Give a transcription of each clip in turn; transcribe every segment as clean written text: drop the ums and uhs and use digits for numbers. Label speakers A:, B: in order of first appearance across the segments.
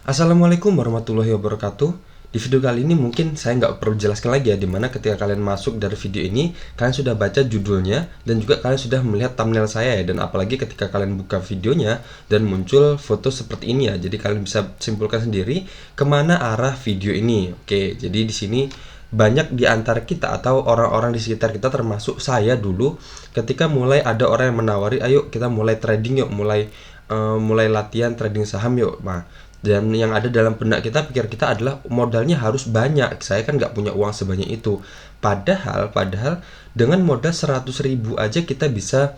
A: Assalamualaikum warahmatullahi wabarakatuh. Di video kali ini mungkin saya nggak perlu jelaskan lagi ya, dimana ketika kalian masuk dari video ini, kalian sudah baca judulnya dan juga kalian sudah melihat thumbnail saya ya. Dan apalagi ketika kalian buka videonya dan muncul foto seperti ini ya, jadi kalian bisa simpulkan sendiri kemana arah video ini. Oke, jadi di sini banyak di antara kita atau orang-orang di sekitar kita, termasuk saya dulu, ketika mulai ada orang yang menawari, ayo kita mulai trading yuk, mulai latihan trading saham yuk. Nah, dan yang ada dalam benak kita, pikir kita adalah modalnya harus banyak. Saya kan nggak punya uang sebanyak itu. Padahal dengan modal 100.000 aja kita bisa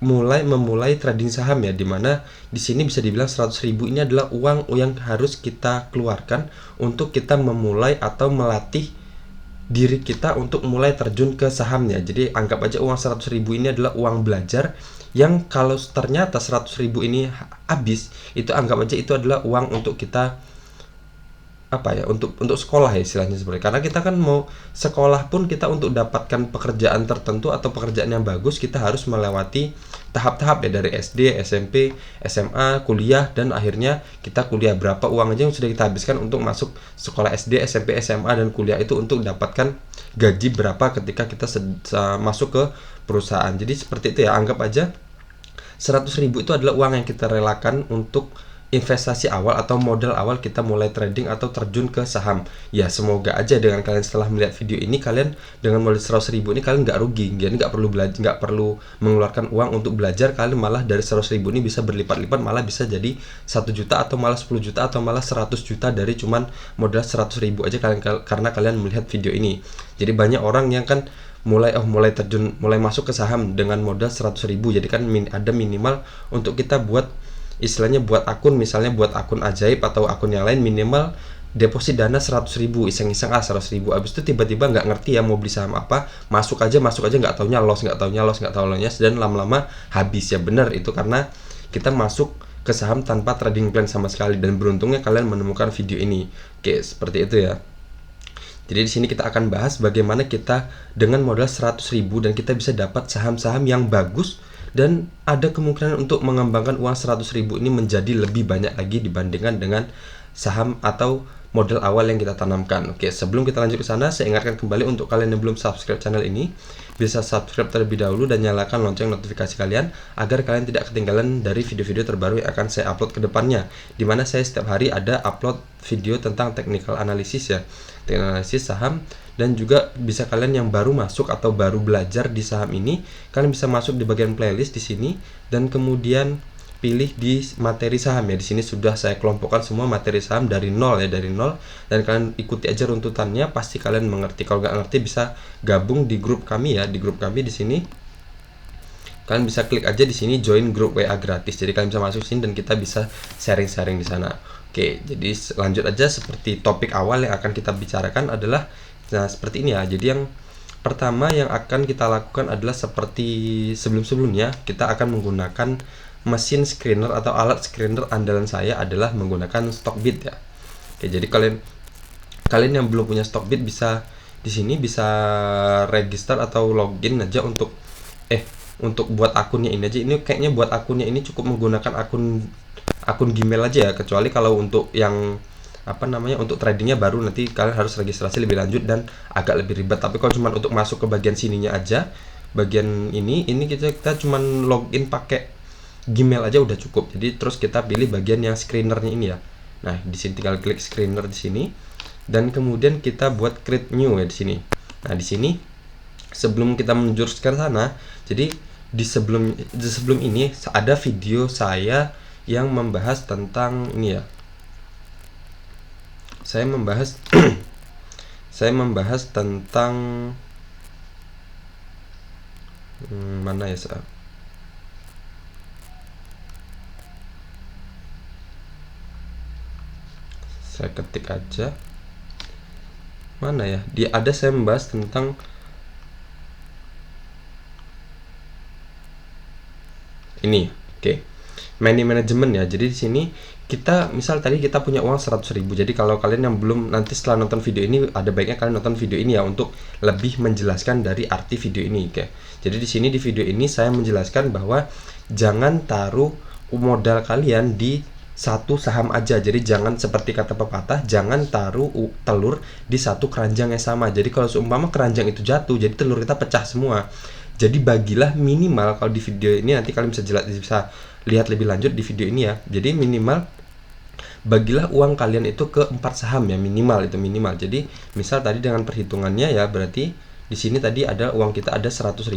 A: memulai trading saham ya, dimana di sini bisa dibilang 100.000 ini adalah uang yang harus kita keluarkan untuk kita memulai atau melatih diri kita untuk mulai terjun ke sahamnya. Jadi anggap aja uang 100.000 ini adalah uang belajar, yang kalau ternyata 100.000 ini habis, itu anggap aja itu adalah uang untuk kita untuk sekolah ya, istilahnya seperti. Karena kita kan mau sekolah pun, kita untuk dapatkan pekerjaan tertentu atau pekerjaan yang bagus, kita harus melewati tahap-tahap ya, dari SD, SMP, SMA, kuliah, dan akhirnya kita kuliah. Berapa uang aja yang sudah kita habiskan untuk masuk sekolah SD, SMP, SMA, dan kuliah itu untuk dapatkan gaji berapa ketika kita masuk ke perusahaan. Jadi seperti itu ya, anggap aja 100.000 itu adalah uang yang kita relakan untuk investasi awal atau modal awal kita mulai trading atau terjun ke saham. Ya semoga aja dengan kalian setelah melihat video ini, kalian dengan modal 100.000 ini kalian nggak rugi, jadi nggak perlu mengeluarkan uang untuk belajar. Kalian malah dari 100.000 ini bisa berlipat-lipat, malah bisa jadi 1 juta atau malah 10 juta atau malah 100 juta dari cuman modal 100.000 aja karena kalian melihat video ini. Jadi banyak orang yang kan mulai masuk ke saham dengan modal 100.000. Jadi kan ada minimal untuk kita buat, istilahnya buat akun, misalnya buat akun ajaib atau akun yang lain, minimal deposit dana 100.000, iseng-iseng 100.000. Abis itu tiba-tiba nggak ngerti ya mau beli saham apa, masuk aja nggak taunya loss, dan lama-lama habis ya. Bener itu karena kita masuk ke saham tanpa trading plan sama sekali, dan beruntungnya kalian menemukan video ini. Oke, seperti itu ya. Jadi di sini kita akan bahas bagaimana kita dengan modal 100.000 dan kita bisa dapat saham-saham yang bagus, dan ada kemungkinan untuk mengembangkan uang 100.000 ini menjadi lebih banyak lagi dibandingkan dengan saham atau modal awal yang kita tanamkan. Oke, sebelum kita lanjut ke sana, saya ingatkan kembali untuk kalian yang belum subscribe channel ini, bisa subscribe terlebih dahulu dan nyalakan lonceng notifikasi kalian agar kalian tidak ketinggalan dari video-video terbaru yang akan saya upload ke depannya, dimana saya setiap hari ada upload video tentang technical analysis ya, technical analisis saham. Dan juga bisa kalian yang baru masuk atau baru belajar di saham ini, kalian bisa masuk di bagian playlist di sini dan kemudian pilih di materi saham ya. Di sini sudah saya kelompokkan semua materi saham dari nol ya, dari nol, dan kalian ikuti aja runtutannya, pasti kalian mengerti. Kalau nggak ngerti bisa gabung di grup kami ya. Di grup kami di sini kalian bisa klik aja di sini join grup WA gratis. Jadi kalian bisa masuk sini dan kita bisa sharing-sharing di sana. Oke, jadi lanjut aja. Seperti topik awal yang akan kita bicarakan adalah seperti ini ya. Jadi yang pertama yang akan kita lakukan adalah seperti sebelum-sebelumnya, kita akan menggunakan mesin screener atau alat screener andalan saya adalah menggunakan Stockbit ya. Oke, jadi kalian yang belum punya Stockbit bisa di sini bisa register atau login aja untuk buat akunnya ini aja. Ini kayaknya buat akunnya ini cukup menggunakan akun Gmail aja ya, kecuali kalau untuk yang untuk tradingnya baru nanti kalian harus registrasi lebih lanjut dan agak lebih ribet. Tapi kalau cuma untuk masuk ke bagian sininya aja, bagian ini kita cuma login pakai Gmail aja udah cukup. Jadi terus kita pilih bagian yang screenernya ini ya. Nah, di sini tinggal klik screener di sini dan kemudian kita buat create new ya di sini. Nah, di sini sebelum kita menjurus ke sana, jadi di sebelum ini ada video saya yang membahas tentang ini ya. Saya membahas tentang mana ya, saya ketik aja mana ya, saya membahas tentang ini. Oke, money management ya. Jadi di sini kita misal tadi kita punya uang 100.000. Jadi kalau kalian yang belum, nanti setelah nonton video ini ada baiknya kalian nonton video ini ya untuk lebih menjelaskan dari arti video ini. Oke. Jadi di sini di video ini saya menjelaskan bahwa jangan taruh modal kalian di satu saham aja. Jadi jangan seperti kata pepatah, jangan taruh telur di satu keranjang yang sama. Jadi kalau seumpama keranjang itu jatuh, jadi telur kita pecah semua. Jadi bagilah minimal, kalau di video ini nanti kalian bisa lihat lebih lanjut di video ini ya. Jadi minimal bagilah uang kalian itu ke 4 saham ya, minimal itu minimal. Jadi misal tadi dengan perhitungannya ya, berarti di sini tadi ada uang kita ada 100.000.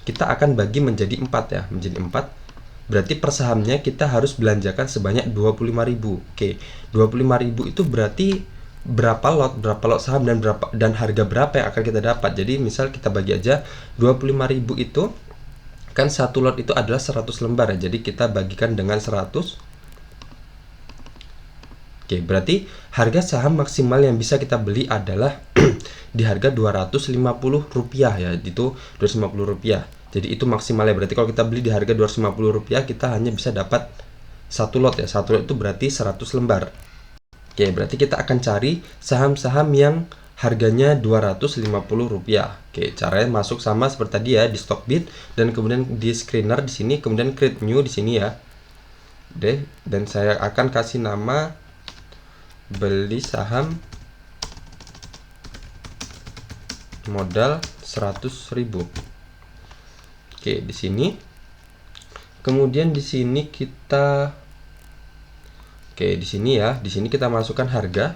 A: Kita akan bagi menjadi 4 ya, menjadi 4. Berarti per sahamnya kita harus belanjakan sebanyak 25.000. Oke, 25.000 itu berarti berapa lot saham dan harga berapa yang akan kita dapat. Jadi misal kita bagi aja 25.000 itu kan satu lot itu adalah 100 lembar ya. Jadi kita bagikan dengan 100. Oke, berarti harga saham maksimal yang bisa kita beli adalah di harga Rp250 ya, itu Rp250. Jadi itu maksimalnya. Berarti kalau kita beli di harga Rp250, kita hanya bisa dapat satu lot ya. Satu lot itu berarti 100 lembar. Oke, berarti kita akan cari saham-saham yang harganya Rp250. Oke, caranya masuk sama seperti tadi ya, di Stockbit dan kemudian di screener di sini, kemudian create new di sini ya. Dan saya akan kasih nama beli saham modal 100.000. Oke, di sini. Kemudian di sini kita di sini ya, di sini kita masukkan harga.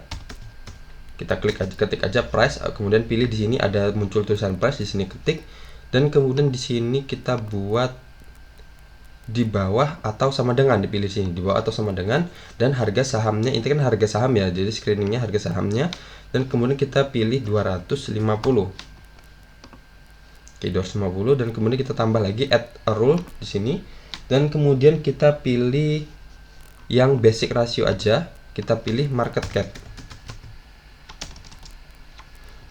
A: Kita ketik aja price, kemudian pilih di sini ada muncul tulisan price, di sini ketik, dan kemudian di sini kita buat di bawah atau sama dengan, dipilih sini di bawah atau sama dengan, dan harga sahamnya ini kan harga saham ya, jadi screeningnya harga sahamnya, dan kemudian kita pilih 250. Oke, 250, dan kemudian kita tambah lagi add a rule di sini, dan kemudian kita pilih yang basic ratio aja, kita pilih market cap.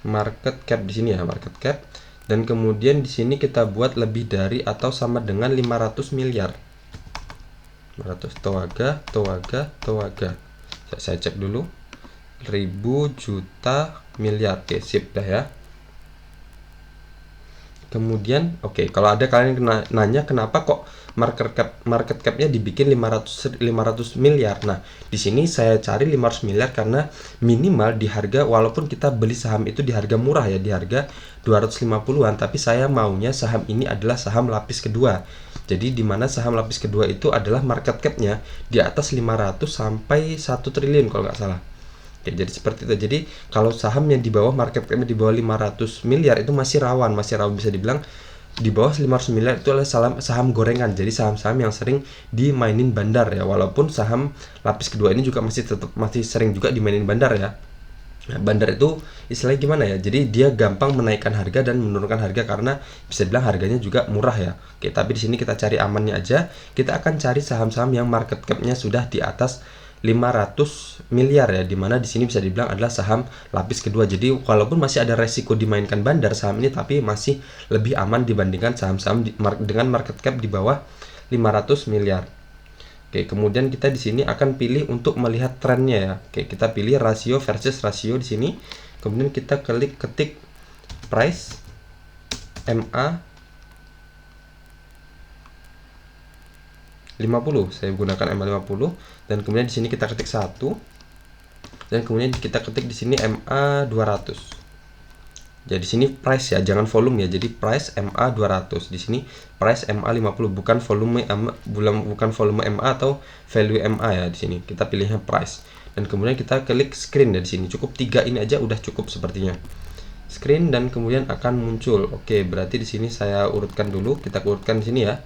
A: Market cap di sini ya, market cap. Dan kemudian di sini kita buat lebih dari atau sama dengan 500 miliar. 500 towaga. Saya cek dulu. 1000 juta miliar. Oke, sip dah ya. Kemudian kalau ada kalian nanya kenapa kok market capnya dibikin 500 miliar. Nah, di sini saya cari 500 miliar karena minimal di harga, walaupun kita beli saham itu di harga murah ya, di harga 250-an, tapi saya maunya saham ini adalah saham lapis kedua. Jadi di mana saham lapis kedua itu adalah market capnya di atas 500 sampai 1 triliun kalau nggak salah. Oke, jadi seperti itu. Jadi kalau saham yang di bawah market cap-nya di bawah 500 miliar itu masih rawan bisa dibilang. Di bawah 500 miliar itu adalah saham gorengan. Jadi saham-saham yang sering dimainin bandar ya. Walaupun saham lapis kedua ini juga masih sering juga dimainin bandar ya. Nah, bandar itu istilahnya gimana ya? Jadi dia gampang menaikkan harga dan menurunkan harga karena bisa dibilang harganya juga murah ya. Oke, tapi di sini kita cari amannya aja. Kita akan cari saham-saham yang market cap-nya sudah di atas 500 miliar ya, dimana di sini bisa dibilang adalah saham lapis kedua. Jadi walaupun masih ada resiko dimainkan bandar saham ini, tapi masih lebih aman dibandingkan saham-saham dengan market cap di bawah 500 miliar. Oke, kemudian kita di sini akan pilih untuk melihat trennya ya. Oke, kita pilih rasio versus rasio di sini. Kemudian kita ketik price MA 50. Saya gunakan MA 50, dan kemudian di sini kita ketik 1, dan kemudian kita ketik di sini MA 200. Jadi di sini price ya, jangan volume ya. Jadi price MA 200. Di sini price MA 50, bukan volume MA atau value MA ya. Di sini kita pilihnya price. Dan kemudian kita klik screen ya di sini. Cukup 3 ini aja udah cukup sepertinya. Screen dan kemudian akan muncul. Oke, berarti di sini saya urutkan dulu. Kita urutkan di sini ya.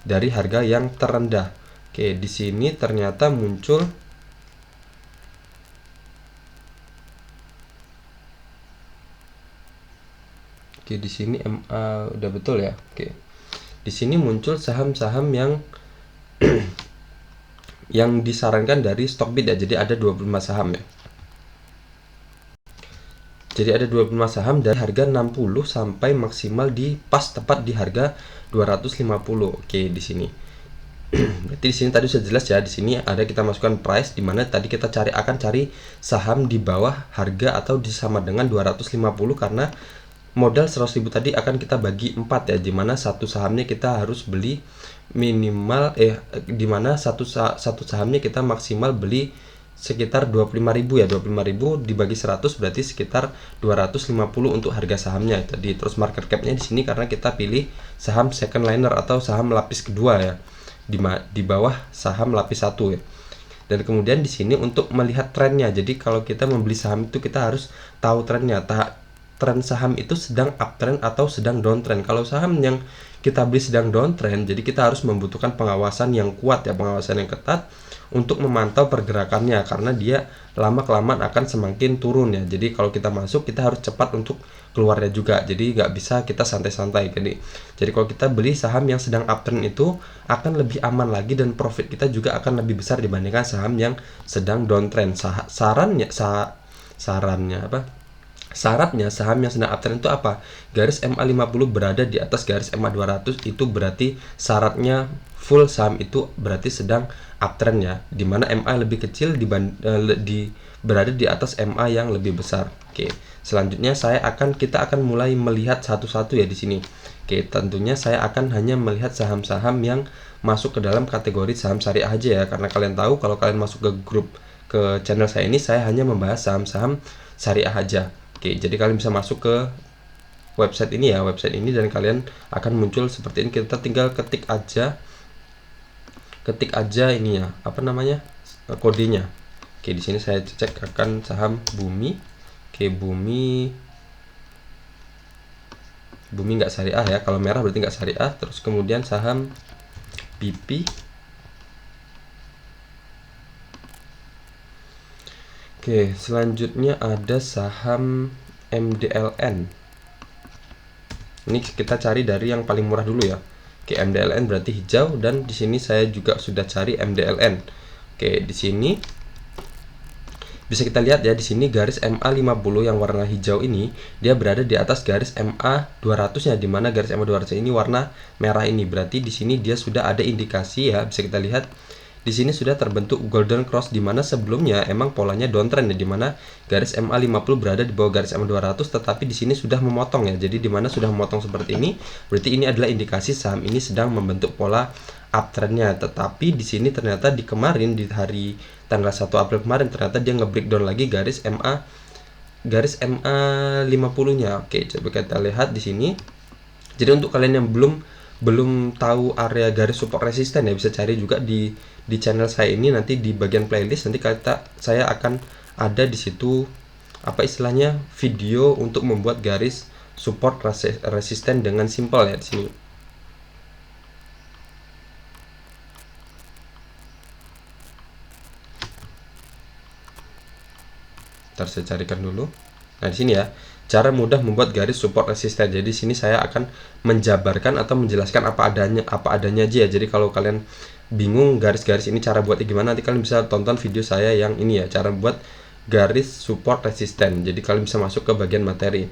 A: Dari harga yang terendah. Oke, di sini ternyata muncul di sini MA udah betul ya. Oke. Di sini muncul saham-saham yang yang disarankan dari Stockbit ya. Jadi ada 25 saham ya. Jadi ada 25 saham dari harga 60 sampai maksimal tepat di harga 250. Oke, di sini. Berarti di sini tadi sudah jelas ya. Di sini ada kita masukkan price, di mana tadi kita akan cari saham di bawah harga atau sama dengan 250 karena modal 100.000 tadi akan kita bagi 4 ya, dimana satu sahamnya kita harus beli minimal dimana satu sahamnya kita maksimal beli sekitar 25.000 ya. 25.000 dibagi 100 berarti sekitar 250 untuk harga sahamnya tadi. Terus market capnya di sini karena kita pilih saham second liner atau saham lapis kedua ya, di bawah saham lapis 1 ya. Dan kemudian di sini untuk melihat trennya. Jadi kalau kita membeli saham itu kita harus tahu trennya. Tren saham itu sedang uptrend atau sedang downtrend. Kalau saham yang kita beli sedang downtrend, jadi kita harus membutuhkan pengawasan yang kuat ya, pengawasan yang ketat untuk memantau pergerakannya, karena dia lama-kelamaan akan semakin turun ya. Jadi kalau kita masuk, kita harus cepat untuk keluarnya juga. Jadi nggak bisa kita santai-santai. Jadi kalau kita beli saham yang sedang uptrend itu akan lebih aman lagi, dan profit kita juga akan lebih besar dibandingkan saham yang sedang downtrend. Syaratnya saham yang sedang uptrend itu apa? Garis MA50 berada di atas garis MA200, itu berarti syaratnya full saham itu berarti sedang uptrend ya, dimana MA lebih kecil berada di atas MA yang lebih besar. Oke, selanjutnya kita akan mulai melihat satu-satu ya di sini. Oke, tentunya saya akan hanya melihat saham-saham yang masuk ke dalam kategori saham syariah aja ya, karena kalian tahu kalau kalian masuk ke channel saya ini, saya hanya membahas saham-saham syariah aja. Oke, jadi kalian bisa masuk ke website ini dan kalian akan muncul seperti ini. Kita tinggal ketik aja ini ya, kodenya. Oke, di sini saya cek akan saham Bumi. Oke, Bumi nggak syariah ya, kalau merah berarti nggak syariah. Terus kemudian saham BP. Oke, selanjutnya ada saham MDLN. Ini kita cari dari yang paling murah dulu ya. Oke, MDLN berarti hijau, dan di sini saya juga sudah cari MDLN. Oke, di sini bisa kita lihat ya, di sini garis MA50 yang warna hijau ini dia berada di atas garis MA200-nya, di mana garis MA200 ini warna merah ini. Berarti di sini dia sudah ada indikasi ya, bisa kita lihat. Di sini sudah terbentuk golden cross, di mana sebelumnya emang polanya downtrend ya, di mana garis MA50 berada di bawah garis MA200, tetapi di sini sudah memotong ya. Jadi di mana sudah memotong seperti ini, berarti ini adalah indikasi saham ini sedang membentuk pola uptrendnya. Tetapi di sini ternyata di hari tanggal 1 April kemarin ternyata dia nge-breakdown lagi garis MA50-nya. Oke, coba kita lihat di sini. Jadi untuk kalian yang belum tahu area garis support resisten ya, bisa cari juga di channel saya ini, nanti di bagian playlist nanti saya akan ada di situ video untuk membuat garis support resisten dengan simpel ya di sini. Ntar saya carikan dulu. Nah, di sini ya, cara mudah membuat garis support resisten. Jadi di sini saya akan menjabarkan atau menjelaskan apa adanya aja ya. Jadi kalau kalian bingung garis-garis ini cara buatnya gimana, nanti kalian bisa tonton video saya yang ini ya, cara buat garis support resisten. Jadi kalian bisa masuk ke bagian materi.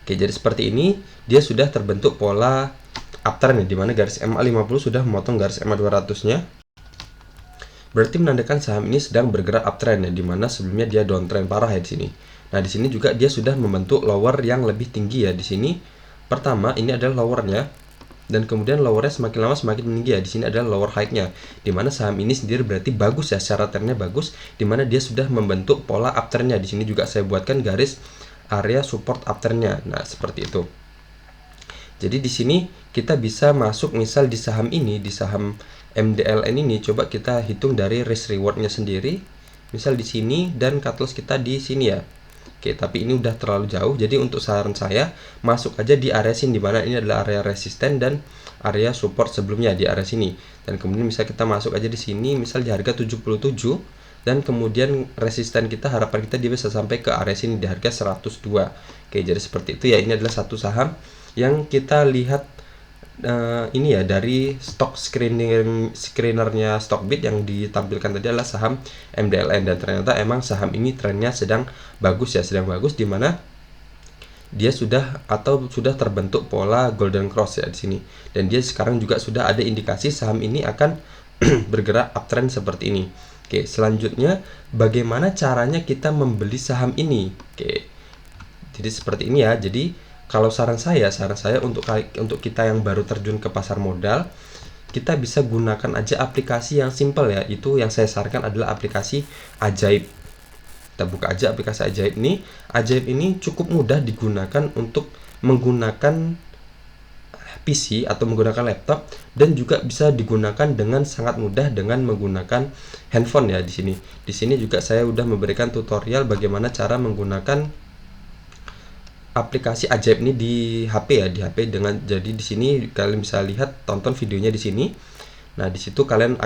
A: Oke, jadi seperti ini dia sudah terbentuk pola uptrend ya, dimana garis MA50 sudah memotong garis MA200-nya. Berarti menandakan saham ini sedang bergerak uptrend ya, dimana sebelumnya dia downtrend parah ya di sini. Nah, di sini juga dia sudah membentuk lower yang lebih tinggi ya. Di sini pertama ini adalah lowernya, dan kemudian lowernya semakin lama semakin tinggi ya. Di sini adalah lower high-nya, dimana saham ini sendiri berarti bagus ya, secara trennya bagus, dimana dia sudah membentuk pola uptrendnya. Di sini juga saya buatkan garis area support uptrendnya. Nah, seperti itu. Jadi di sini kita bisa masuk misal di saham ini, di saham MDLN ini, coba kita hitung dari risk rewardnya sendiri. Misal di sini dan cut loss kita di sini ya. Oke, tapi ini udah terlalu jauh. Jadi untuk saran saya masuk aja di area sini, dimana ini adalah area resisten dan area support sebelumnya di area sini. Dan kemudian misal kita masuk aja di sini, misal di harga 77, dan kemudian resisten kita, harapan kita dia bisa sampai ke area sini di harga 102. Oke, jadi seperti itu ya. Ini adalah satu saham yang kita lihat ini ya, dari stock screenernya Stockbit yang ditampilkan tadi adalah saham MDLN, dan ternyata emang saham ini trennya sedang bagus ya, dimana dia sudah terbentuk pola golden cross ya di sini, dan dia sekarang juga sudah ada indikasi saham ini akan bergerak uptrend seperti ini. Oke, selanjutnya bagaimana caranya kita membeli saham ini? Oke, jadi seperti ini ya. Jadi kalau saran saya untuk kita yang baru terjun ke pasar modal, kita bisa gunakan aja aplikasi yang simple ya. Itu yang saya sarankan adalah aplikasi Ajaib. Kita buka aja aplikasi Ajaib ini. Ajaib ini cukup mudah digunakan untuk menggunakan PC atau menggunakan laptop, dan juga bisa digunakan dengan sangat mudah dengan menggunakan handphone ya. Di sini juga saya udah memberikan tutorial bagaimana cara menggunakan aplikasi Ajaib ini di HP ya, jadi di sini kalian bisa lihat, tonton videonya di sini. Nah, di situ kalian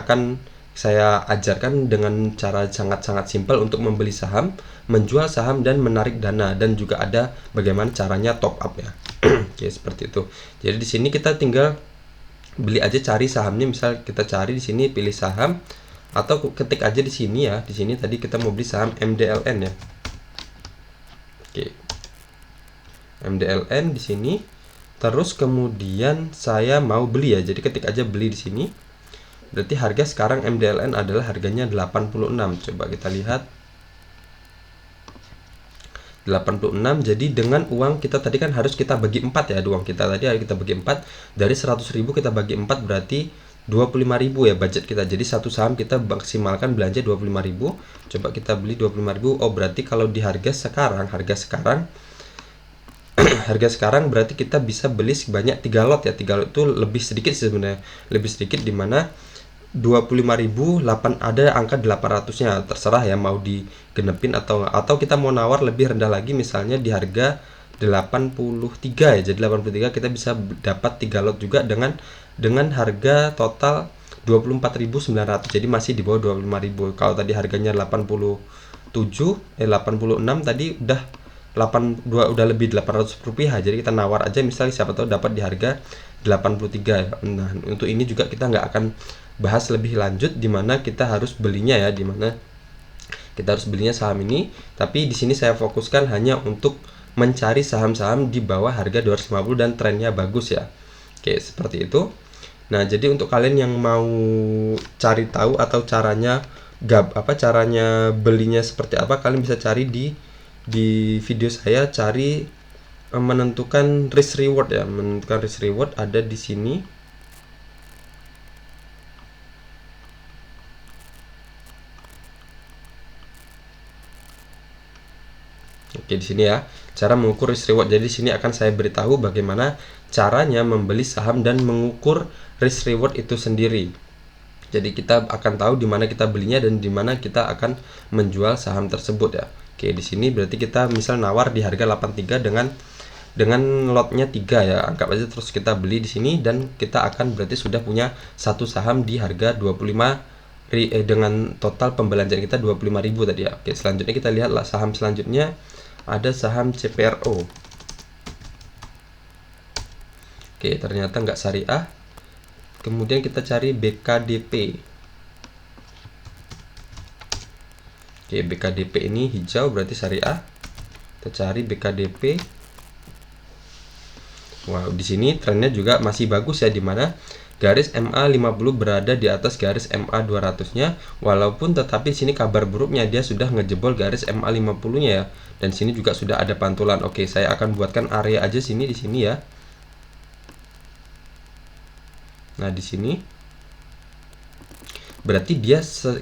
A: saya ajarkan dengan cara sangat-sangat simpel untuk membeli saham, menjual saham, dan menarik dana, dan juga ada bagaimana caranya top up ya. Oke, seperti itu. Jadi di sini kita tinggal beli aja, cari sahamnya, misal kita cari di sini, pilih saham, atau ketik aja di sini ya. Di sini tadi kita mau beli saham MDLN ya. Oke. MDLN di sini. Terus kemudian saya mau beli ya. Jadi ketik aja beli di sini. Berarti harga sekarang MDLN adalah harganya 86. Coba kita lihat. 86. Jadi dengan uang kita tadi kan harus kita bagi 4 ya, uang kita tadi harus kita bagi 4. Dari 100.000 kita bagi 4 berarti 25.000 ya budget kita. Jadi satu saham kita maksimalkan belanja 25.000. Coba kita beli 25.000. Oh, berarti kalau di harga sekarang harga sekarang berarti kita bisa beli sebanyak 3 lot ya. 3 lot itu lebih sedikit sih sebenarnya. Lebih sedikit, dimana 25.000 ada angka 800-nya, terserah ya mau digenepin atau kita mau nawar lebih rendah lagi, misalnya di harga 83 ya. Jadi 83 kita bisa dapat 3 lot juga dengan harga total 24.900. Jadi masih di bawah 25.000. Kalau tadi harganya 86 tadi udah lebih 800 rupiah. Jadi kita nawar aja, misalnya siapa tahu dapat di harga 83 ya. Nah, untuk ini juga kita nggak akan bahas lebih lanjut dimana kita harus belinya ya, dimana kita harus belinya saham ini. Tapi di sini saya fokuskan hanya untuk mencari saham-saham di bawah harga 250 dan trennya bagus ya. Oke, seperti itu. Nah, jadi untuk kalian yang mau cari tahu atau caranya belinya seperti apa, kalian bisa cari di video saya, cari menentukan risk reward ya. Menentukan risk reward ada di sini. Oke, di sini ya, cara mengukur risk reward. Jadi di sini akan saya beritahu bagaimana caranya membeli saham dan mengukur risk reward itu sendiri. Jadi kita akan tahu di mana kita belinya dan di mana kita akan menjual saham tersebut ya. Oke, di sini berarti kita misal nawar di harga 83 dengan lotnya 3 ya. Anggap aja, terus kita beli di sini dan kita akan berarti sudah punya satu saham di harga 25 dengan total pembelanjaan kita 25.000 tadi ya. Oke, selanjutnya kita lihatlah saham selanjutnya. Ada saham CPRO. Oke, ternyata nggak syariah. Kemudian kita cari BKDP. Oke, BKDP ini hijau berarti syariah. Kita cari BKDP. Wow, di sini trennya juga masih bagus ya, dimana garis MA50 berada di atas garis MA200-nya, walaupun tetapi sini kabar buruknya dia sudah ngejebol garis MA50-nya ya. Dan sini juga sudah ada pantulan. Oke, saya akan buatkan area aja di sini ya. Nah, di sini berarti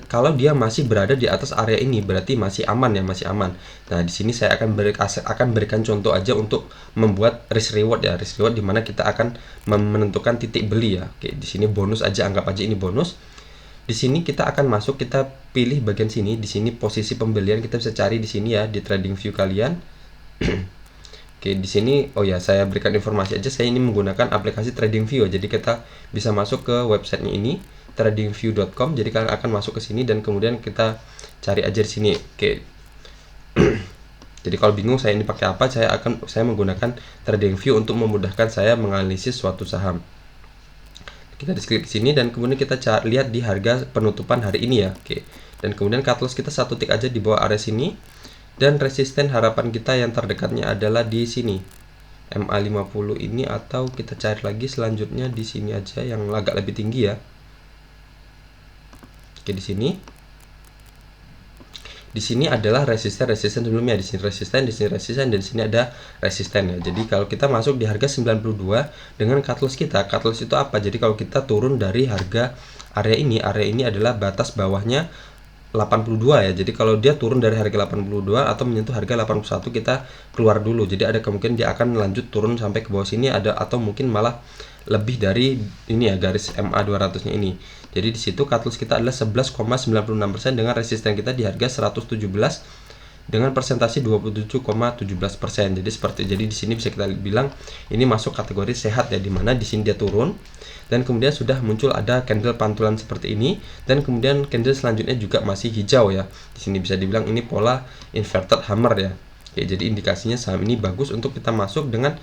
A: kalau dia masih berada di atas area ini berarti masih aman ya, masih aman. Nah, di sini saya akan berikan contoh aja untuk membuat risk reward ya, risk reward dimana kita akan menentukan titik beli ya. Oke, di sini bonus aja, anggap aja ini bonus. Di sini kita akan masuk, kita pilih bagian sini, di sini posisi pembelian kita bisa cari di sini ya, di trading view kalian. Oke, di sini oh ya, saya berikan informasi aja, saya ini menggunakan aplikasi trading view. Jadi kita bisa masuk ke websitenya ini, tradingview.com. Jadi kalian akan masuk ke sini dan kemudian kita cari aja di sini. Oke. Jadi kalau bingung saya ini pakai apa, saya menggunakan trading view untuk memudahkan saya menganalisis suatu saham. Kita klik sini dan kemudian kita lihat di harga penutupan hari ini ya. Oke. Dan kemudian cut loss kita satu tick aja di bawah area sini. Dan resisten harapan kita yang terdekatnya adalah di sini, MA50 ini, atau kita cari lagi selanjutnya di sini aja yang agak lebih tinggi ya. Oke, di sini. di sini adalah resisten sebelumnya, di sini resisten, di sini resisten, dan di sini ada resisten ya. Jadi kalau kita masuk di harga 92 dengan cut loss kita, cut loss itu apa? Jadi kalau kita turun dari harga area ini adalah batas bawahnya 82 ya. Jadi kalau dia turun dari harga 82 atau menyentuh harga 81, kita keluar dulu. Jadi ada kemungkinan dia akan lanjut turun sampai ke bawah sini, ada atau mungkin malah lebih dari ini ya, garis MA 200-nya ini. Jadi di situ cut loss kita adalah 11,96% dengan resisten kita di harga 117 dengan persentase 27,17%. Jadi di sini bisa kita bilang ini masuk kategori sehat ya, dimana di sini dia turun dan kemudian sudah muncul ada candle pantulan seperti ini, dan kemudian candle selanjutnya juga masih hijau ya. Di sini bisa dibilang ini pola inverted hammer ya. Oke, jadi indikasinya saham ini bagus untuk kita masuk dengan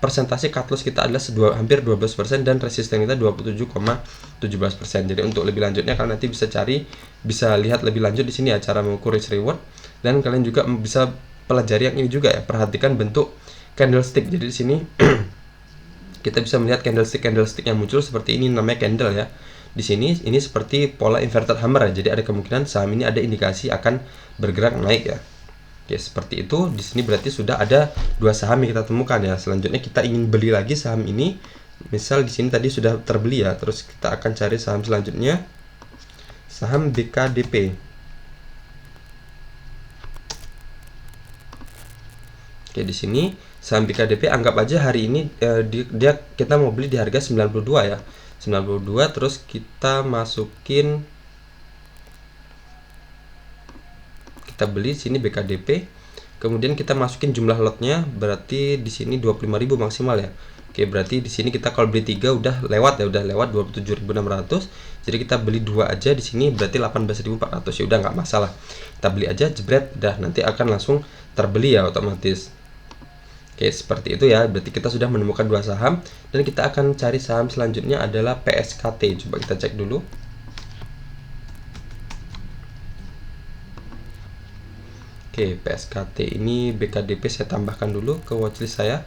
A: persentase cut loss kita adalah hampir 12% dan resisten kita 27,17%. Jadi untuk lebih lanjutnya kalian nanti bisa lihat lebih lanjut di sini ya cara mengukur risk reward, dan kalian juga bisa pelajari yang ini juga ya. Perhatikan bentuk candlestick. Jadi di sini kita bisa melihat candlestick yang muncul seperti ini, namanya candle ya. Di sini ini seperti pola inverted hammer ya. Jadi ada kemungkinan saham ini ada indikasi akan bergerak naik ya. Oke, seperti itu. Di sini berarti sudah ada 2 saham yang kita temukan ya. Selanjutnya kita ingin beli lagi saham ini. Misal di sini tadi sudah terbeli ya. Terus kita akan cari saham selanjutnya. Saham BKDP. Oke, di sini saham BKDP anggap aja hari ini kita mau beli di harga 92 ya. 92, terus kita masukin, kita beli sini BKDP. Kemudian kita masukin jumlah lotnya, berarti di sini 25.000 maksimal ya. Oke, berarti di sini kita kalau beli 3 udah lewat 27.600. Jadi kita beli 2 aja di sini berarti 18.400. Ya udah nggak masalah. Kita beli aja jebret, dah nanti akan langsung terbeli ya otomatis. Oke, seperti itu ya. Berarti kita sudah menemukan 2 saham dan kita akan cari saham selanjutnya adalah PSKT. Coba kita cek dulu. Oke, PSKT ini BKDP saya tambahkan dulu ke watchlist saya.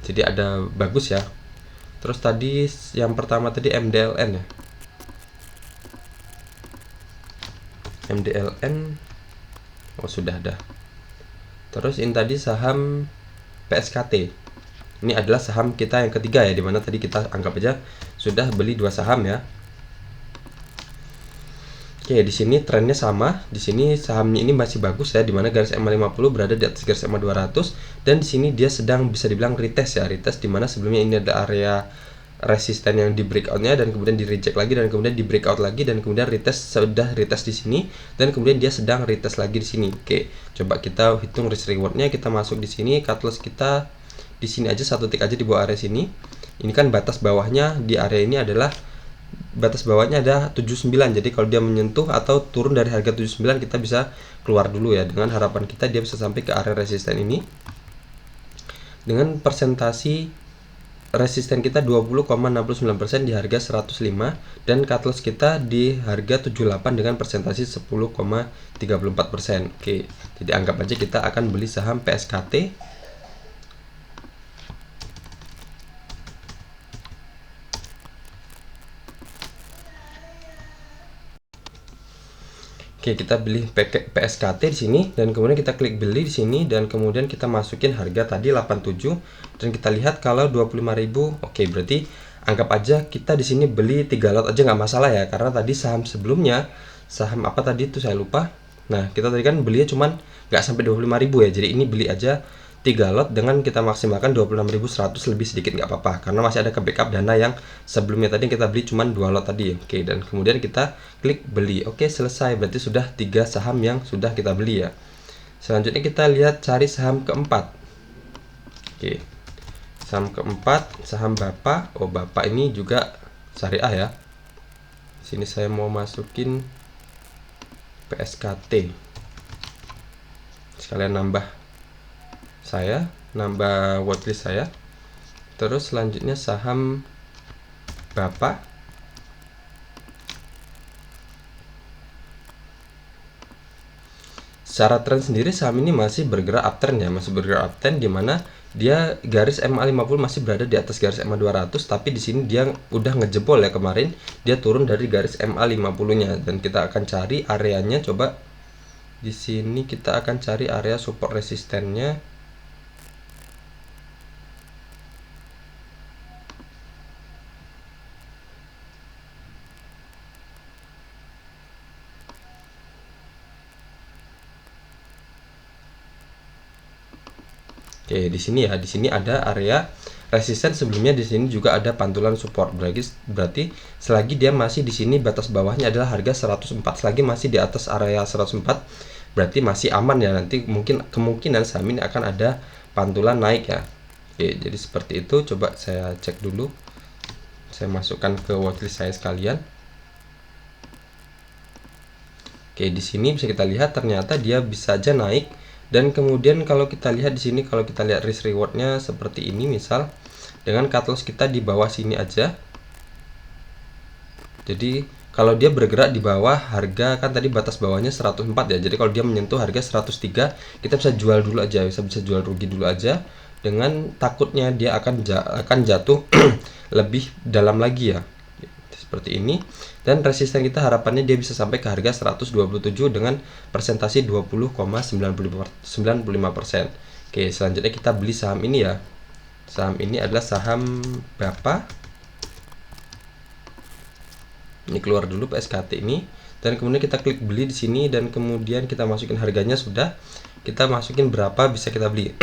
A: Jadi ada bagus ya. Terus tadi yang pertama tadi MDLN ya. MDLN, oh sudah ada. Terus ini tadi saham PSKT. Ini adalah saham kita yang ketiga ya, dimana tadi kita anggap aja sudah beli 2 saham ya. Oke, di sini trennya sama. Di sini sahamnya ini masih bagus ya, dimana garis MA 50 berada di atas garis MA 200, dan di sini dia sedang bisa dibilang retest ya, retest dimana sebelumnya ini ada area resisten yang di breakoutnya dan kemudian di reject lagi dan kemudian di breakout lagi dan kemudian retest, sudah retest di sini dan kemudian dia sedang retest lagi di sini. Oke, coba kita hitung risk rewardnya. Kita masuk di sini, cut loss kita di sini aja 1 tick aja di bawah area sini. Ini kan batas bawahnya di area ini adalah batas bawahnya ada 79. Jadi kalau dia menyentuh atau turun dari harga 79 kita bisa keluar dulu ya, dengan harapan kita dia bisa sampai ke area resisten ini dengan persentasi resisten kita 20,69% di harga 105 dan cut loss kita di harga 78 dengan persentase 10,34%. Oke, jadi anggap aja kita akan beli saham PSKT. Oke, kita beli PSKT di sini dan kemudian kita klik beli di sini dan kemudian kita masukin harga tadi 87 dan kita lihat kalau 25.000. Oke, berarti anggap aja kita di sini beli 3 lot aja nggak masalah ya, karena tadi saham sebelumnya, saham apa tadi itu saya lupa. Nah, kita tadi kan belinya cuman nggak sampai 25.000 ya. Jadi ini beli aja 3 lot dengan kita maksimalkan 26.100, lebih sedikit nggak apa-apa karena masih ada ke backup dana yang sebelumnya tadi kita beli cuman 2 lot tadi. Oke, dan kemudian kita klik beli. Oke, selesai. Berarti sudah 3 saham yang sudah kita beli ya. Selanjutnya kita lihat cari saham keempat. Oke, saham keempat, saham Bapak. Oh, Bapak ini juga syariah ya. Sini saya mau masukin PSKT. Sekalian nambah watchlist saya. Terus selanjutnya saham Bapak. secara tren sendiri saham ini masih bergerak uptrend ya, masih bergerak uptrend, di mana dia garis MA50 masih berada di atas garis MA200, tapi di sini dia udah ngejebol ya, kemarin dia turun dari garis MA50-nya, dan kita akan cari areanya. Coba di sini kita akan cari area support resistennya. Oke, di sini ya, di sini ada area resisten, sebelumnya di sini juga ada pantulan support. Berarti selagi dia masih di sini, batas bawahnya adalah harga 104, selagi masih di atas area 104 berarti masih aman ya. Nanti mungkin kemungkinan saham ini akan ada pantulan naik ya. Oke, jadi seperti itu. Coba saya cek dulu, saya masukkan ke watchlist saya sekalian. Oke, di sini bisa kita lihat ternyata dia bisa aja naik. Dan kemudian kalau kita lihat di sini, kalau kita lihat risk rewardnya seperti ini, misal dengan cut loss kita di bawah sini aja. Jadi kalau dia bergerak di bawah harga, kan tadi batas bawahnya 104 ya. Jadi kalau dia menyentuh harga 103, kita bisa jual dulu aja, bisa jual rugi dulu aja, dengan takutnya dia akan jatuh lebih dalam lagi ya. Seperti ini. Dan resisten kita harapannya dia bisa sampai ke harga 127 dengan persentase 20,95%. Oke, selanjutnya kita beli saham ini ya. Saham ini adalah saham berapa? Ini keluar dulu PSKT ini, dan kemudian kita klik beli di sini, dan kemudian kita masukin harganya. Sudah kita masukin berapa bisa kita beli.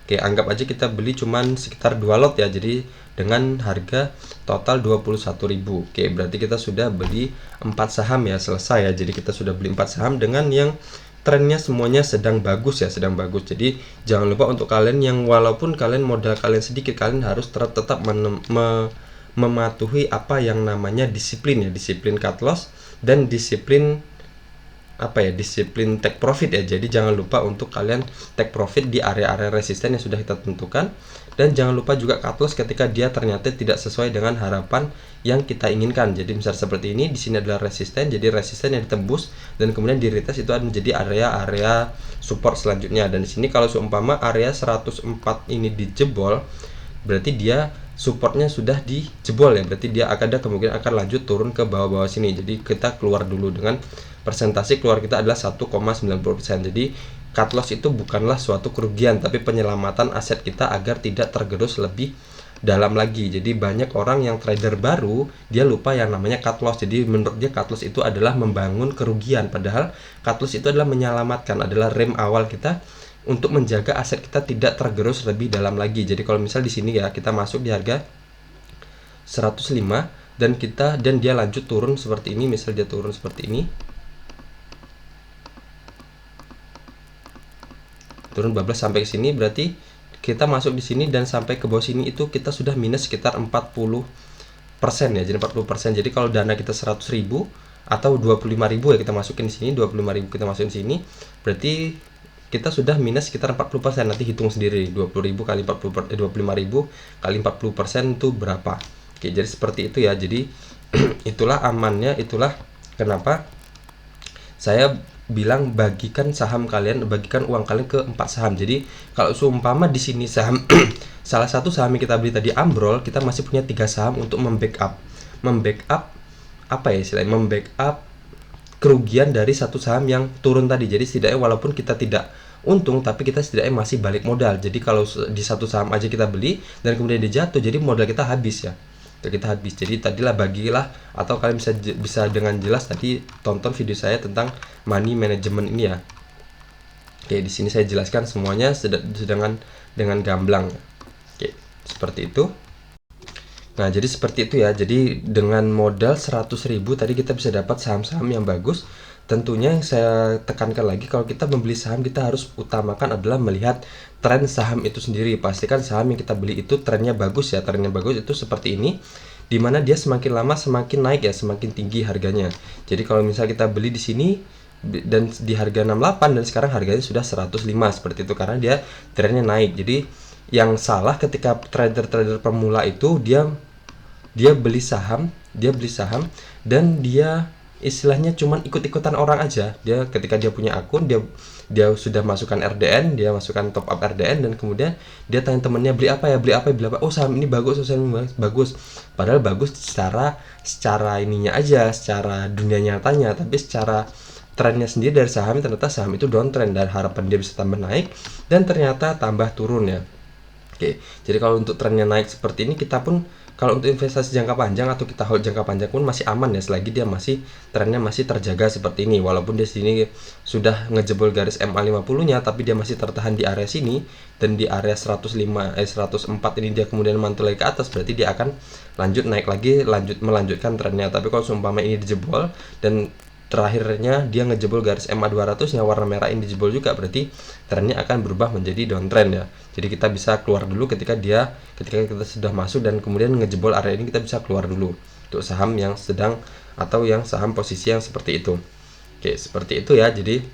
A: Oke, anggap aja kita beli cuman sekitar 2 lot ya, jadi dengan harga total 21.000. Oke, berarti kita sudah beli 4 saham ya, selesai ya. Jadi kita sudah beli 4 saham dengan yang trennya semuanya sedang bagus ya, sedang bagus. Jadi jangan lupa untuk kalian yang walaupun kalian modal kalian sedikit, kalian harus tetap mematuhi apa yang namanya disiplin ya, disiplin cut loss dan disiplin disiplin take profit ya. Jadi jangan lupa untuk kalian take profit di area-area resisten yang sudah kita tentukan, dan jangan lupa juga cut loss ketika dia ternyata tidak sesuai dengan harapan yang kita inginkan. Jadi misal seperti ini, di sini adalah resisten, jadi resisten yang ditembus dan kemudian di retest itu akan menjadi area-area support selanjutnya. Dan di sini kalau seumpama area 104 ini dijebol, berarti dia supportnya sudah dijebol ya, berarti dia akan ada kemungkinan akan lanjut turun ke bawah-bawah sini. Jadi kita keluar dulu dengan persentase keluar kita adalah 1,90%. Jadi cut loss itu bukanlah suatu kerugian, tapi penyelamatan aset kita agar tidak tergerus lebih dalam lagi. Jadi banyak orang yang trader baru, dia lupa yang namanya cut loss. Jadi menurut dia cut loss itu adalah membangun kerugian, padahal cut loss itu adalah menyelamatkan, adalah rem awal kita untuk menjaga aset kita tidak tergerus lebih dalam lagi. Jadi kalau misal di sini ya, kita masuk di harga 105 dan dia lanjut turun seperti ini, misal dia turun seperti ini, turun bablas sampai ke sini, berarti kita masuk di sini dan sampai ke bawah sini itu kita sudah minus sekitar 40% ya. Jadi 40%. Jadi kalau dana kita 100.000 atau 25.000 ya, kita masukin di sini 25.000, kita masukin di sini, berarti kita sudah minus sekitar 40%. Nanti hitung sendiri 20.000 kali 25.000 kali 40% itu berapa. Oke, jadi seperti itu ya. Jadi itulah amannya, itulah kenapa saya bilang bagikan saham kalian, bagikan uang kalian ke 4 saham. Jadi kalau seumpama di sini saham salah satu saham yang kita beli tadi ambrol, kita masih punya 3 saham untuk membackup apa ya istilahnya, membackup kerugian dari satu saham yang turun tadi. Jadi setidaknya walaupun kita tidak untung, tapi kita setidaknya masih balik modal. Jadi kalau di satu saham aja kita beli dan kemudian dia jatuh, jadi modal kita habis ya. Kita habis. Jadi tadilah bagilah, atau kalian bisa dengan jelas tadi tonton video saya tentang money management ini ya. Oke, di sini saya jelaskan semuanya dengan gamblang. Oke, seperti itu. Nah, jadi seperti itu ya. Jadi dengan modal 100.000 tadi kita bisa dapat saham-saham yang bagus. Tentunya yang saya tekankan lagi, kalau kita membeli saham, kita harus utamakan adalah melihat tren saham itu sendiri. Pastikan saham yang kita beli itu trennya bagus ya. Trennya bagus itu seperti ini, dimana dia semakin lama semakin naik ya, semakin tinggi harganya. Jadi kalau misal kita beli di sini dan di harga 68 dan sekarang harganya sudah 105 seperti itu, karena dia trennya naik. Jadi yang salah ketika trader-trader pemula itu dia beli saham dan dia istilahnya cuman ikut-ikutan orang aja. Dia ketika dia punya akun, dia sudah masukkan RDN, dia masukkan top up RDN, dan kemudian dia tanya temennya beli apa ya, oh saham ini bagus, oh saham ini bagus. Padahal bagus secara ininya aja, secara dunia nyatanya, tapi secara trennya sendiri dari saham, ternyata saham itu downtrend dan harapan dia bisa tambah naik dan ternyata tambah turun ya. Oke, jadi kalau untuk trennya naik seperti ini, kita pun kalau untuk investasi jangka panjang atau kita hold jangka panjang pun masih aman ya, selagi dia masih trennya masih terjaga seperti ini. Walaupun di sini sudah ngejebol garis MA 50-nya, tapi dia masih tertahan di area sini, dan di area 104 ini dia kemudian mantul lagi ke atas, berarti dia akan lanjut naik lagi, melanjutkan trennya. Tapi kalau seumpama ini dijebol dan terakhirnya dia ngejebol garis MA 200-nya warna merah ini dijebol juga, berarti trennya akan berubah menjadi downtrend ya. Jadi kita bisa keluar dulu ketika kita sudah masuk dan kemudian ngejebol area ini, kita bisa keluar dulu untuk saham yang sedang atau yang saham posisi yang seperti itu. Oke, seperti itu ya. Jadi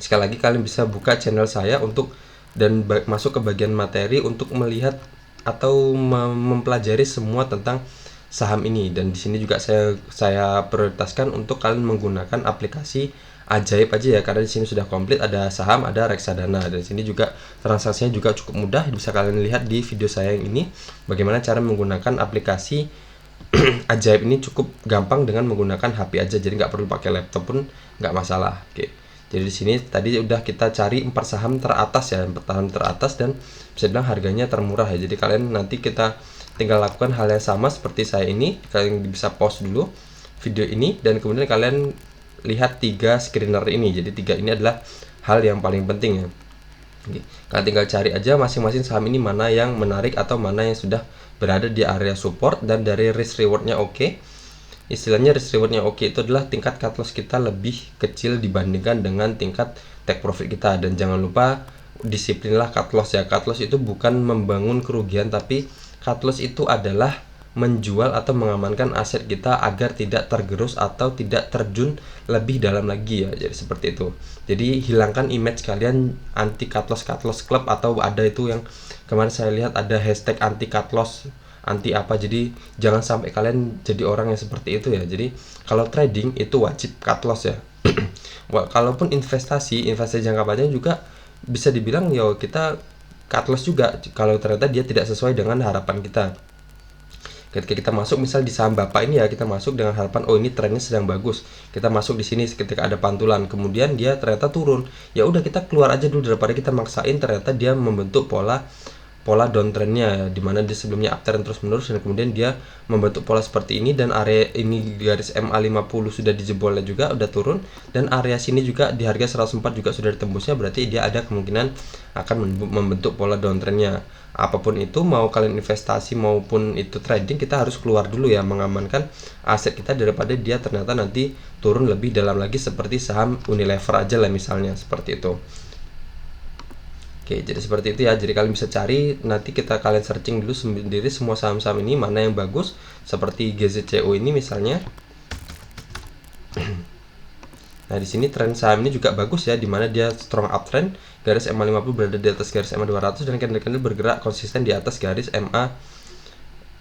A: sekali lagi kalian bisa buka channel saya untuk dan masuk ke bagian materi untuk melihat atau mempelajari semua tentang saham ini. Dan di sini juga saya prioritaskan untuk kalian menggunakan aplikasi Ajaib aja ya, karena di sini sudah komplit, ada saham, ada reksadana, dan di sini juga transaksinya juga cukup mudah. Bisa kalian lihat di video saya yang ini bagaimana cara menggunakan aplikasi Ajaib ini, cukup gampang dengan menggunakan HP aja, jadi nggak perlu pakai laptop pun nggak masalah. Oke, jadi di sini tadi udah kita cari 4 saham teratas ya, 4 saham teratas dan bisa bilang harganya termurah ya. Jadi kalian nanti kita tinggal lakukan hal yang sama seperti saya ini. Kalian bisa pause dulu video ini dan kemudian kalian lihat 3 screener ini. Jadi 3 ini adalah hal yang paling penting ya. Oke, kalian tinggal cari aja masing-masing saham ini mana yang menarik atau mana yang sudah berada di area support dan dari risk rewardnya oke. Istilahnya risk rewardnya oke itu adalah tingkat cut loss kita lebih kecil dibandingkan dengan tingkat take profit kita. Dan jangan lupa disiplinlah cut loss ya. Cut loss itu bukan membangun kerugian, tapi cut loss itu adalah menjual atau mengamankan aset kita agar tidak tergerus atau tidak terjun lebih dalam lagi ya. Jadi seperti itu. Jadi hilangkan image kalian anti cut loss club, atau ada itu yang kemarin saya lihat ada hashtag anti cut loss, anti apa. Jadi jangan sampai kalian jadi orang yang seperti itu ya. Jadi kalau trading itu wajib cut loss ya. Kalaupun investasi jangka panjang juga bisa dibilang ya kita cut loss juga kalau ternyata dia tidak sesuai dengan harapan kita. Ketika kita masuk misal di saham Bapak ini ya, kita masuk dengan harapan oh ini trennya sedang bagus. Kita masuk di sini ketika ada pantulan, kemudian dia ternyata turun. Ya udah kita keluar aja dulu daripada kita maksain ternyata dia membentuk pola downtrendnya, dimana dia sebelumnya uptrend terus menerus dan kemudian dia membentuk pola seperti ini, dan area ini garis MA 50 sudah dijebolnya juga, udah turun, dan area sini juga di harga 104 juga sudah ditembusnya, berarti dia ada kemungkinan akan membentuk pola downtrendnya. Apapun itu, mau kalian investasi maupun itu trading, kita harus keluar dulu ya, mengamankan aset kita daripada dia ternyata nanti turun lebih dalam lagi seperti saham Unilever aja lah misalnya, seperti itu. Oke, jadi seperti itu ya. Jadi kalian bisa cari, nanti kalian searching dulu sendiri semua saham-saham ini mana yang bagus, seperti GZCO ini misalnya. Nah, di sini tren saham ini juga bagus ya, dimana dia strong uptrend, garis MA 50 berada di atas garis MA 200 dan candle bergerak konsisten di atas garis MA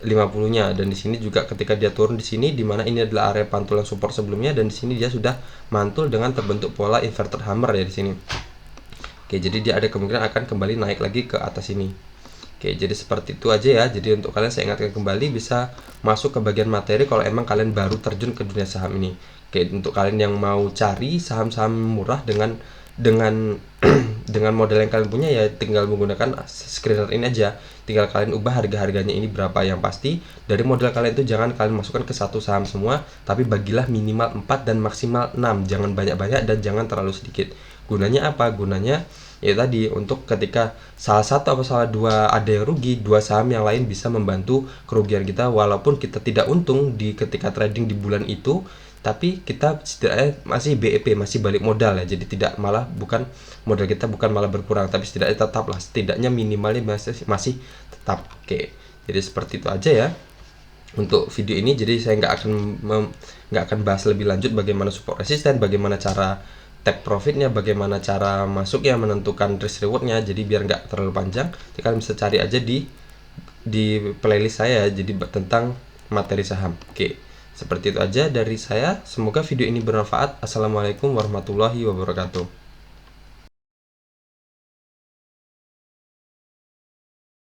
A: 50-nya. Dan di sini juga ketika dia turun di sini, dimana ini adalah area pantulan support sebelumnya, dan di sini dia sudah mantul dengan terbentuk pola inverted hammer ya di sini. Oke, jadi dia ada kemungkinan akan kembali naik lagi ke atas ini. Oke, jadi seperti itu aja ya. Jadi untuk kalian saya ingatkan kembali, bisa masuk ke bagian materi kalau emang kalian baru terjun ke dunia saham ini. Oke, untuk kalian yang mau cari saham-saham murah dengan dengan model yang kalian punya ya, tinggal menggunakan screener ini aja. Tinggal kalian ubah harga-harganya ini berapa. Yang pasti dari model kalian itu jangan kalian masukkan ke satu saham semua, tapi bagilah minimal 4 dan maksimal 6. Jangan banyak-banyak dan jangan terlalu sedikit. Gunanya apa? Gunanya ya tadi, untuk ketika salah satu atau salah dua ada yang rugi, dua saham yang lain bisa membantu kerugian kita, walaupun kita tidak untung di ketika trading di bulan itu, tapi kita setidaknya masih BEP, masih balik modal ya. Jadi tidak malah bukan modal kita bukan malah berkurang, tapi setidaknya tetap lah, setidaknya minimalnya masih tetap. Oke, jadi seperti itu aja ya untuk video ini. Jadi saya nggak akan bahas lebih lanjut bagaimana support resisten, bagaimana cara take profitnya, bagaimana cara masuk ya, menentukan risk rewardnya. Jadi biar nggak terlalu panjang, jadi kalian bisa cari aja di playlist saya, jadi tentang materi saham. Oke, Seperti itu aja dari saya. Semoga video ini bermanfaat. Assalamualaikum warahmatullahi wabarakatuh.